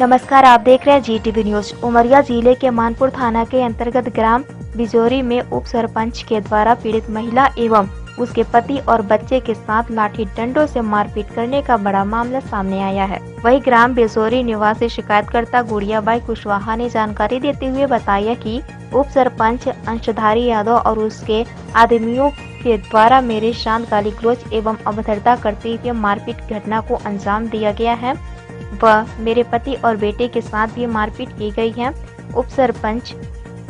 नमस्कार, आप देख रहे हैं GTV न्यूज। उमरिया जिले के मानपुर थाना के अंतर्गत ग्राम बिजौरी में उप सरपंच के द्वारा पीड़ित महिला एवं उसके पति और बच्चे के साथ लाठी डंडों से मारपीट करने का बड़ा मामला सामने आया है। वहीं ग्राम बिजौरी निवासी शिकायतकर्ता गुड़ियाबाई कुशवाहा ने जानकारी देते हुए बताया कि उप सरपंच अंशधारी यादव और उसके आदमियों के द्वारा मेरे शांत गाली गलौज एवं अभद्रता करते हुए मारपीट घटना को अंजाम दिया गया है व मेरे पति और बेटे के साथ भी मारपीट की गई है। उप सरपंच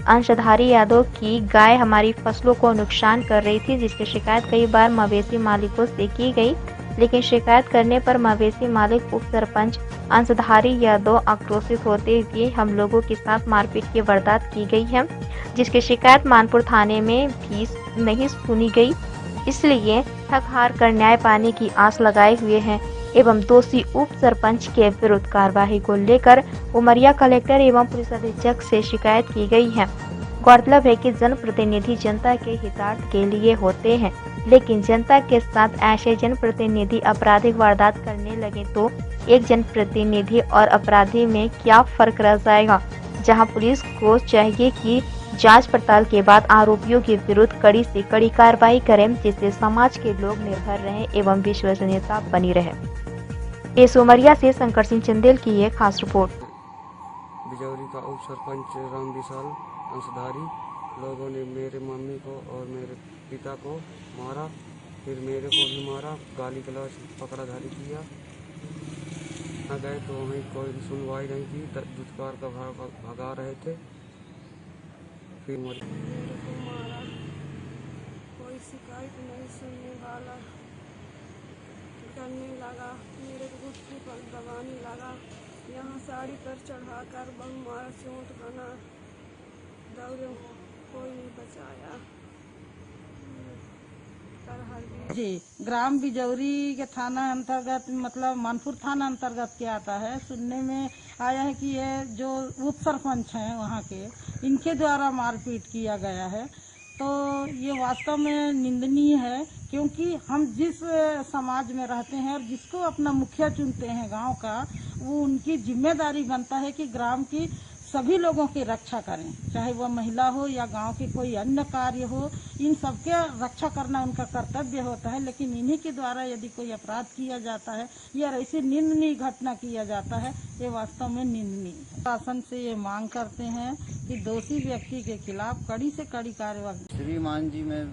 अंशधारी यादव की गाय हमारी फसलों को नुकसान कर रही थी, जिसकी शिकायत कई बार मवेशी मालिकों से की गई, लेकिन शिकायत करने पर मवेशी मालिक उप सरपंच अंशधारी यादव आक्रोशित होते हुए हम लोगों के साथ मारपीट की वारदात की गई है, जिसकी शिकायत मानपुर थाने में भी नहीं सुनी गई। इसलिए थक हार कर न्याय पाने की आस लगाए हुए हैं एवं दोषी उप सरपंच के विरुद्ध कार्रवाई को लेकर उमरिया कलेक्टर एवं पुलिस अधीक्षक से शिकायत की गई है। गौरतलब है कि जनप्रतिनिधि जनता के हितार्थ के लिए होते हैं, लेकिन जनता के साथ ऐसे जनप्रतिनिधि आपराधिक वारदात करने लगे तो एक जनप्रतिनिधि और अपराधी में क्या फर्क रह जाएगा। जहां पुलिस को चाहिए कि जांच पड़ताल के बाद आरोपियों के विरुद्ध कड़ी से कड़ी कार्रवाई करें, जिससे समाज के लोग निर्भर रहें एवं विश्वसनीयता बनी रहे। इस उमरिया से शंकर सिंह चंदेल की एक खास रिपोर्ट। बिजौरी का उप सरपंच राम विशाल अंशधारी लोगों ने मेरे मम्मी को और मेरे पिता को मारा, फिर मेरे को भी मारा, गाली गलौज पकड़ा धारी किया। न गए तो हमें कोई सुनवाई नहीं की, दुष्कार का भगा रहे थे। फिर मेरे को मारा, कोई शिकायत नहीं सुनने वाला करने लगा, मेरे को गुस्से पर दबाने लगा, यहाँ साड़ी पर चढ़ाकर बहु मारा, चोट बना, दौड़े, कोई नहीं बचाया। जी, ग्राम बिजौरी के थाना अंतर्गत मतलब मानपुर थाना अंतर्गत क्या आता है। सुनने में आया है कि ये जो उप सरपंच हैं वहाँ के, इनके द्वारा मारपीट किया गया है। तो ये वास्तव में निंदनीय है, क्योंकि हम जिस समाज में रहते हैं और जिसको अपना मुखिया चुनते हैं गांव का, वो उनकी जिम्मेदारी बनता है कि ग्राम की सभी लोगों की रक्षा करें, चाहे वह महिला हो या गांव के कोई अन्य कार्य हो, इन सबके रक्षा करना उनका कर्तव्य होता है। लेकिन इन्हीं के द्वारा यदि कोई अपराध किया जाता है या ऐसी निंदनीय घटना किया जाता है, ये वास्तव में निंदनीय है। शासन से ये मांग करते हैं कि दोषी व्यक्ति के खिलाफ कड़ी से कड़ी कार्रवाई। श्रीमान जी, मैं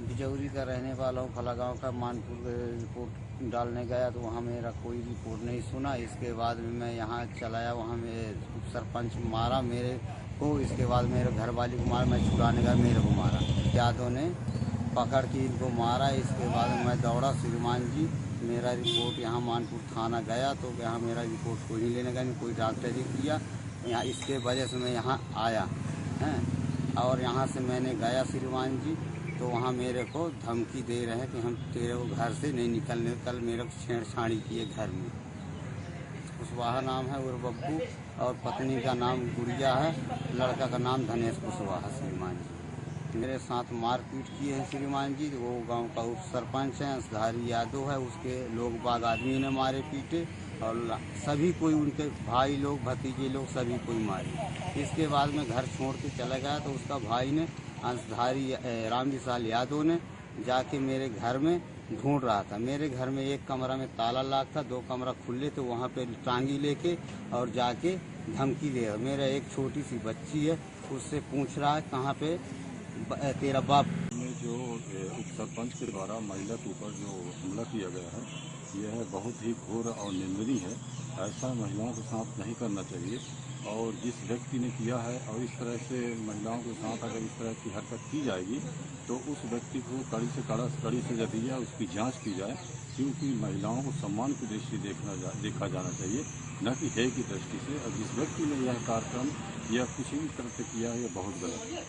बिजौरी का रहने वाला हूँ, फला गाँव का। मानपुर रिपोर्ट डालने गया तो वहाँ मेरा कोई रिपोर्ट नहीं सुना। इसके बाद में मैं यहाँ चलाया, वहाँ में सरपंच मारा मेरे को। इसके बाद मेरे घर वाले को मारा, मैं छुड़ाने गया, मेरे को मारा। यादों ने पकड़ के इनको मारा। इसके बाद मैं दौड़ा, श्रीमान जी मेरा रिपोर्ट यहाँ मानपुर थाना गया तो यहाँ मेरा रिपोर्ट कोई नहीं लेने गया, कोई डॉक्टर नहीं किया यहाँ। इसके वजह से मैं यहाँ आया हैं, और यहाँ से मैंने गया श्रीमान जी, तो वहाँ मेरे को धमकी दे रहे हैं कि हम तेरे को घर से नहीं निकलने। कल मेरे को छेड़छाड़ी किए घर में। कुशवाहा नाम है और बब्बू, और पत्नी का नाम गुड़िया है, लड़का का नाम धनेश कुशवाहा। श्रीमान जी मेरे साथ मारपीट किए हैं श्रीमान जी। वो गांव का उप सरपंच है, अंशधारी यादव है, उसके लोग बाग आदमी ने मारे पीटे, और सभी कोई उनके भाई लोग, भतीजे लोग, सभी कोई मारे। इसके बाद में घर छोड़ के चला गया तो उसका भाई ने, अंशधारी राम विशाल यादव ने, जाके मेरे घर में ढूंढ रहा था। मेरे घर में एक कमरा में ताला लॉक था, 2 कमरा खुले थे, वहाँ पे टांगी लेके और जाके धमकी दे रहा। मेरा एक छोटी सी बच्ची है, उससे पूछ रहा है कहाँ पे तेरा बाप। में जो उप सरपंच के द्वारा महिला के ऊपर जो हमला किया गया है, यह बहुत ही घोर और निंदनीय है। ऐसा महिलाओं के साथ नहीं करना चाहिए, और जिस व्यक्ति ने किया है और इस तरह से महिलाओं के साथ अगर इस तरह की हरकत की जाएगी तो उस व्यक्ति को कड़ी से कड़ी सजा दी जाए, उसकी जांच की जाए, क्योंकि महिलाओं को सम्मान की दृष्टि देखा जाना चाहिए, न कि हेय की दृष्टि से। और जिस व्यक्ति ने यह कार्यक्रम या किसी भी तरह से किया है, यह बहुत गलत है।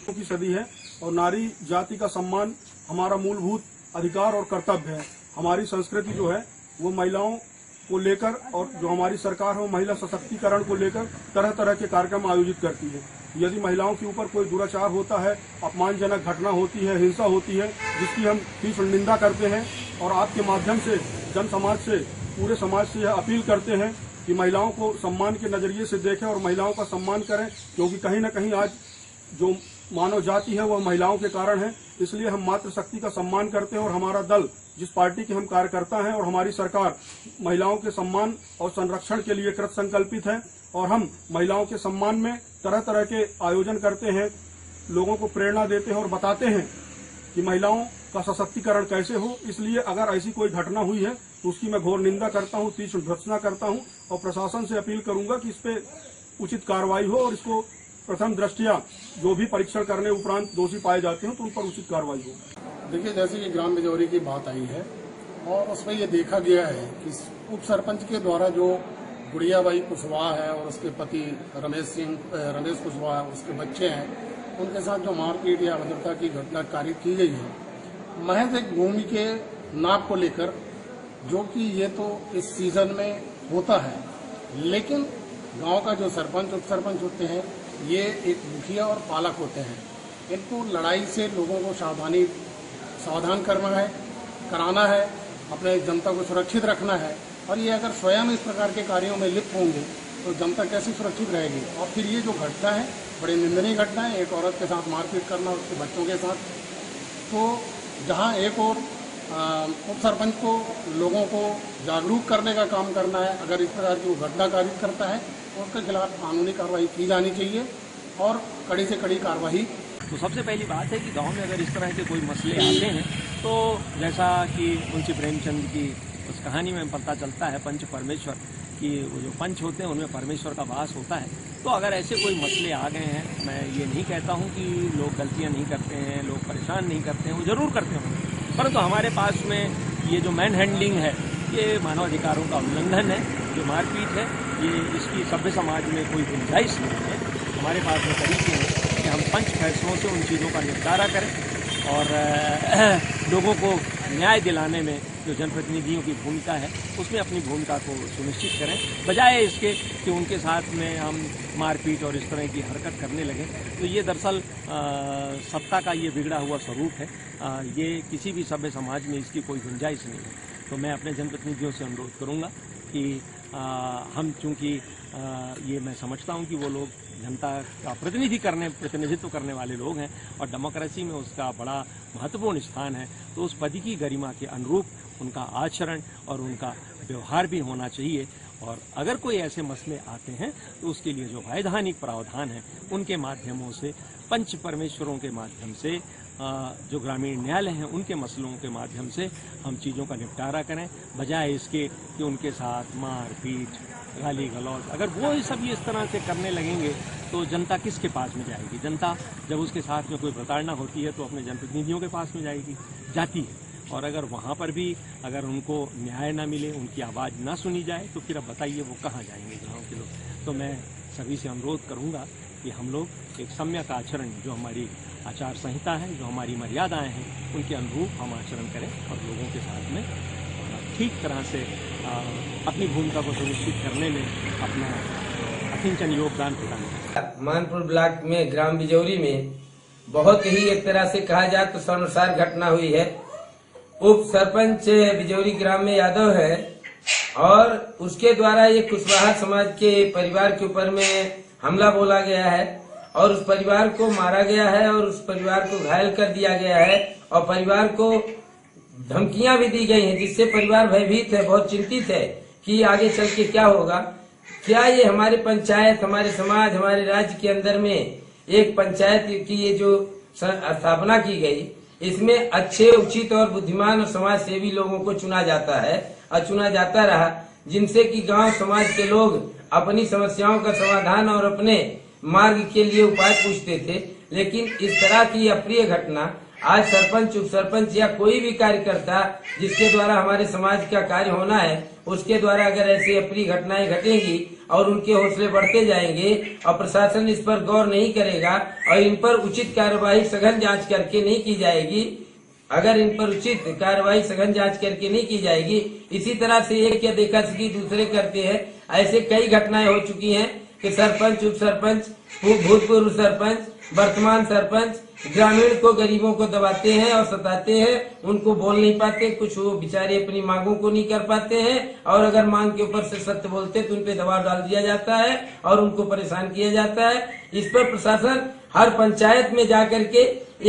की सदी है और नारी जाति का सम्मान हमारा मूलभूत अधिकार और कर्तव्य है। हमारी संस्कृति जो है वो महिलाओं को लेकर, और जो हमारी सरकार है वो महिला सशक्तिकरण को लेकर तरह तरह के कार्यक्रम आयोजित करती है। यदि महिलाओं के ऊपर कोई दुराचार होता है, अपमानजनक घटना होती है, हिंसा होती है, जिसकी हम तीव्र निंदा करते हैं, और आपके माध्यम से जन समाज से, पूरे समाज से यह अपील करते हैं कि महिलाओं को सम्मान के नजरिए से देखें और महिलाओं का सम्मान करें, क्योंकि कहीं न कहीं आज जो मानव जाति है वह महिलाओं के कारण है। इसलिए हम मातृशक्ति का सम्मान करते हैं और हमारा दल, जिस पार्टी के हम कार्यकर्ता हैं, और हमारी सरकार महिलाओं के सम्मान और संरक्षण के लिए कृत संकल्पित है। और हम महिलाओं के सम्मान में तरह तरह के आयोजन करते हैं, लोगों को प्रेरणा देते हैं और बताते हैं कि महिलाओं का सशक्तिकरण कैसे हो। इसलिए अगर ऐसी कोई घटना हुई है तो उसकी मैं घोर निंदा करता हूं, तीव्र भर्त्सना करता हूं और प्रशासन से अपील करूंगा कि इस पे उचित कार्रवाई हो और इसको प्रथम दृष्टया जो भी परीक्षण करने उपरांत दोषी पाए जाते हैं तो उन पर उचित कार्रवाई हो। देखिए, जैसे कि ग्राम बिजौरी की बात आई है और उसमें ये देखा गया है कि उप सरपंच के द्वारा जो गुड़ियाबाई कुशवाहा है और उसके पति रमेश कुशवाहा, उसके बच्चे हैं, उनके साथ जो मारपीट या अभद्रता की घटना कारित की गई है, महज एक भूमि के नाप को लेकर, जो कि ये तो इस सीजन में होता है, लेकिन गांव का जो सरपंच उप सरपंच होते हैं ये एक मुखिया और पालक होते हैं। इनको लड़ाई से लोगों को सावधान कराना है, अपने जनता को सुरक्षित रखना है। और ये अगर स्वयं इस प्रकार के कार्यों में लिप्त होंगे तो जनता कैसे सुरक्षित रहेगी। और फिर ये जो घटना है बड़ी निंदनीय घटना है, एक औरत के साथ मारपीट करना उसके बच्चों के साथ। तो जहां एक और उप सरपंच को लोगों को जागरूक करने का काम करना है, अगर इस प्रकार की वो घटना कारित करता है तो उसके खिलाफ कानूनी कार्रवाई की जानी चाहिए और कड़ी से कड़ी कार्रवाई। तो सबसे पहली बात है कि गांव में अगर इस तरह के कोई मसले आते हैं तो जैसा कि मुंशी प्रेमचंद की उस कहानी में पता चलता है, पंच परमेश्वर कि वो जो पंच होते हैं उनमें परमेश्वर का वास होता है। तो अगर ऐसे कोई मसले आ गए हैं, मैं ये नहीं कहता हूँ कि लोग गलतियाँ नहीं करते हैं, लोग परेशान नहीं करते हैं, वो जरूर करते होंगे, परंतु हमारे पास में ये जो मैन हैंडलिंग है ये मानव अधिकारों का उल्लंघन है, जो मारपीट है ये इसकी सभ्य समाज में कोई गुंजाइश नहीं है। हमारे पास में तरीके हैं कि हम पंच फैसलों से उन चीज़ों का निपटारा करें और लोगों को न्याय दिलाने में जो जनप्रतिनिधियों की भूमिका है उसमें अपनी भूमिका को सुनिश्चित करें, बजाय इसके कि उनके साथ में हम मारपीट और इस तरह की हरकत करने लगे। तो ये दरअसल सत्ता का ये बिगड़ा हुआ स्वरूप है, ये किसी भी सभ्य समाज में इसकी कोई गुंजाइश नहीं है। तो मैं अपने जनप्रतिनिधियों से अनुरोध करूंगा कि हम चूंकि ये मैं समझता हूं कि वो लोग जनता का प्रतिनिधित्व करने वाले लोग हैं और डेमोक्रेसी में उसका बड़ा महत्वपूर्ण स्थान है, तो उस पद की गरिमा के अनुरूप उनका आचरण और उनका व्यवहार भी होना चाहिए। और अगर कोई ऐसे मसले आते हैं तो उसके लिए जो वैधानिक प्रावधान है उनके माध्यमों से, पंच परमेश्वरों के माध्यम से, जो ग्रामीण न्यायालय हैं उनके मसलों के माध्यम से हम चीज़ों का निपटारा करें, बजाय इसके कि उनके साथ मारपीट, गाली गलौज। अगर वो सब इस तरह से करने लगेंगे तो जनता किसके पास में जाएगी? जनता जब उसके साथ में कोई प्रताड़ना होती है तो अपने जनप्रतिनिधियों के पास में जाती है। और अगर वहाँ पर भी अगर उनको न्याय ना मिले, उनकी आवाज़ ना सुनी जाए तो फिर अब बताइए वो कहाँ जाएंगे गाँव के लोग। तो मैं सभी से अनुरोध करूँगा कि हम लोग एक सम्यक आचरण, जो हमारी आचार संहिता है, जो हमारी मर्यादाएं हैं, उनके अनुरूप हम आचरण करें और लोगों के साथ में ठीक तरह से अपनी भूमिका को सुनिश्चित करने में अपना अकिंचन योगदान प्रदान करें। मानपुर ब्लॉक में ग्राम बिजौरी में बहुत ही एक तरह से कहा जाए तो शर्मसार घटना हुई है। उप सरपंच बिजौरी ग्राम में यादव है और उसके द्वारा ये कुशवाहा समाज के परिवार के ऊपर में हमला बोला गया है और उस परिवार को मारा गया है और उस परिवार को घायल कर दिया गया है और परिवार को धमकियां भी दी गई हैं, जिससे परिवार भयभीत है, बहुत चिंतित है कि आगे चल के क्या होगा। क्या ये हमारे पंचायत, हमारे समाज, हमारे राज्य के अंदर में एक पंचायत की ये जो स्थापना की गई, इसमें अच्छे, उचित और बुद्धिमान और समाज सेवी लोगों को चुना जाता है और चुना जाता रहा, जिनसे कि गांव समाज के लोग अपनी समस्याओं का समाधान और अपने मार्ग के लिए उपाय पूछते थे। लेकिन इस तरह की अप्रिय घटना आज सरपंच, उप सरपंच या कोई भी कार्यकर्ता जिसके द्वारा हमारे समाज का कार्य होना है, उसके द्वारा अगर ऐसी अप्रिय घटनाएं घटेंगी और उनके हौसले बढ़ते जाएंगे और प्रशासन इस पर गौर नहीं करेगा और इन पर उचित कार्रवाई सघन जांच करके नहीं की जाएगी, अगर इन पर उचित कार्रवाई सघन जांच करके नहीं की जाएगी, इसी तरह से एक या देखा सकी दूसरे करते हैं, ऐसे कई घटनाएं हो चुकी हैं कि सरपंच, उप सरपंच, भूतपूर्व सरपंच वर्तमान सरपंच ग्रामीण को, गरीबों को दबाते हैं और सताते हैं। उनको बोल नहीं पाते, कुछ वो बेचारे अपनी मांगों को नहीं कर पाते हैं, और अगर मांग के ऊपर से सत्य बोलते तो उन पे दबाव डाल दिया जाता है और उनको परेशान किया जाता है। इस पर प्रशासन हर पंचायत में जाकर के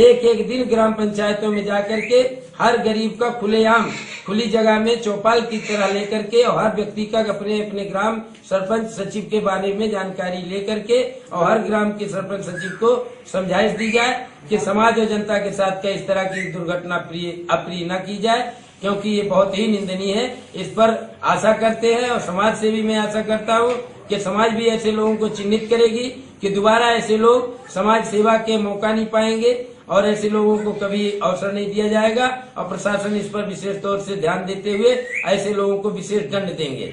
एक एक दिन ग्राम पंचायतों में जाकर के हर गरीब का खुलेआम खुली जगह में चौपाल की तरह लेकर के और हर व्यक्ति का अपने अपने ग्राम सरपंच सचिव के बारे में जानकारी लेकर के और हर ग्राम के सरपंच सचिव को समझाइश दी जाए कि समाज और जनता के साथ क्या इस तरह की दुर्घटना अप्रिय न की जाए, क्योंकि ये बहुत ही निंदनीय है। इस पर आशा करते हैं और समाज से भी मैं आशा करता हूँ कि समाज भी ऐसे लोगों को चिन्हित करेगी कि दोबारा ऐसे लोग समाज सेवा के मौका नहीं पाएंगे और ऐसे लोगों को कभी अवसर नहीं दिया जाएगा, और प्रशासन इस पर विशेष तौर से ध्यान देते हुए ऐसे लोगों को विशेष दंड देंगे।